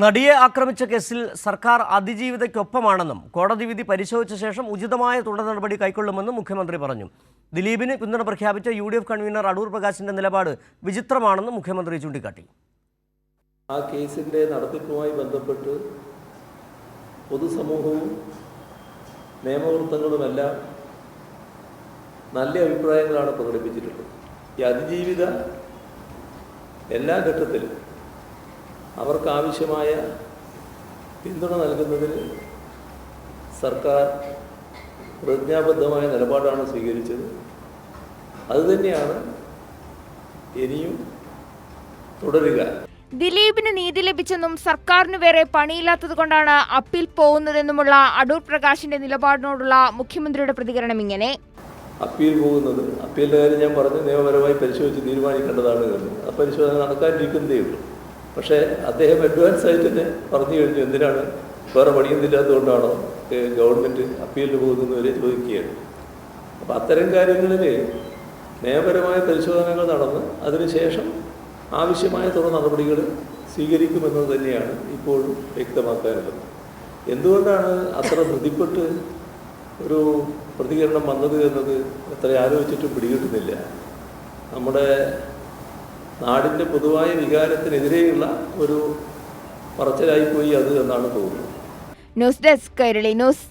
നടിയെ ആക്രമിച്ച കേസിൽ സർക്കാർ അതിജീവിതയ്ക്കൊപ്പമാണെന്നും കോടതി വിധി പരിശോധിച്ച ശേഷം ഉചിതമായ തുടർ നടപടി കൈക്കൊള്ളുമെന്നും മുഖ്യമന്ത്രി പറഞ്ഞു. ദിലീപിന് പിന്തുണ പ്രഖ്യാപിച്ച UDF കൺവീനർ അടൂർ പ്രകാശിന്റെ നിലപാട് വിചിത്രമാണെന്നും മുഖ്യമന്ത്രി ചൂണ്ടിക്കാട്ടി. ആ കേസിന്റെ നടത്തിപ്പുമായി ബന്ധപ്പെട്ട് പൊതുസമൂഹവും നിയമവൃത്തങ്ങളുമെല്ലാം നല്ല അഭിപ്രായങ്ങളാണ് പ്രകടിപ്പിച്ചിട്ടുള്ളത്. ഈ അതിജീവിത എല്ലാ ഘട്ടത്തിലും അവർക്കാവശ്യമായ പിന്തുണ നൽകുന്നതിന് സർക്കാർ പ്രതിജ്ഞാബദ്ധമായ നിലപാടാണ് സ്വീകരിച്ചത്. അതുതന്നെയാണ് ഇനിയും തുടരുക. ദിലീപിന് നീതി ലഭിച്ചെന്നും സർക്കാരിന് വേറെ പണിയില്ലാത്തതുകൊണ്ടാണ് അപ്പീൽ പോകുന്നതെന്നുമുള്ള അടൂർ പ്രകാശിന്റെ നിലപാടിനോടുള്ള മുഖ്യമന്ത്രിയുടെ പ്രതികരണം ഇങ്ങനെ: അപ്പീൽ പോകുന്നത്, അപ്പീലിൻ്റെ കാര്യം ഞാൻ പറഞ്ഞു, നിയമപരമായി പരിശോധിച്ച് തീരുമാനിക്കേണ്ടതാണ് എന്ന്. ആ പരിശോധന നടക്കാനിരിക്കുന്നതേ ഉള്ളൂ. പക്ഷേ അദ്ദേഹം അഡ്വാൻസ് ആയിട്ട് തന്നെ പറഞ്ഞു കഴിഞ്ഞു. എന്തിനാണ്, വേറെ പണിയൊന്നുമില്ലാത്തതുകൊണ്ടാണോ ഗവൺമെൻറ് അപ്പീലിന് പോകുന്നതെന്ന് വരെ ചോദിക്കുകയാണ്. അപ്പോൾ അത്തരം കാര്യങ്ങളിൽ നിയമപരമായ പരിശോധനകൾ നടന്ന് അതിനുശേഷം ആവശ്യമായ തുടർ നടപടികൾ സ്വീകരിക്കുമെന്നത് തന്നെയാണ് ഇപ്പോഴും വ്യക്തമാക്കാനുള്ളത്. എന്തുകൊണ്ടാണ് അത്ര ധൃതിപ്പെട്ട് ഒരു പ്രതികരണം വന്നത് എന്നത് എത്ര ആലോചിച്ചിട്ടും പിടികിട്ടുന്നില്ല. നമ്മുടെ നാടിൻ്റെ പൊതുവായ വികാരത്തിനെതിരെയുള്ള ഒരു പറച്ചിലായിപ്പോയി അത് എന്നാണ് തോന്നുന്നത്. News desk Kairali news.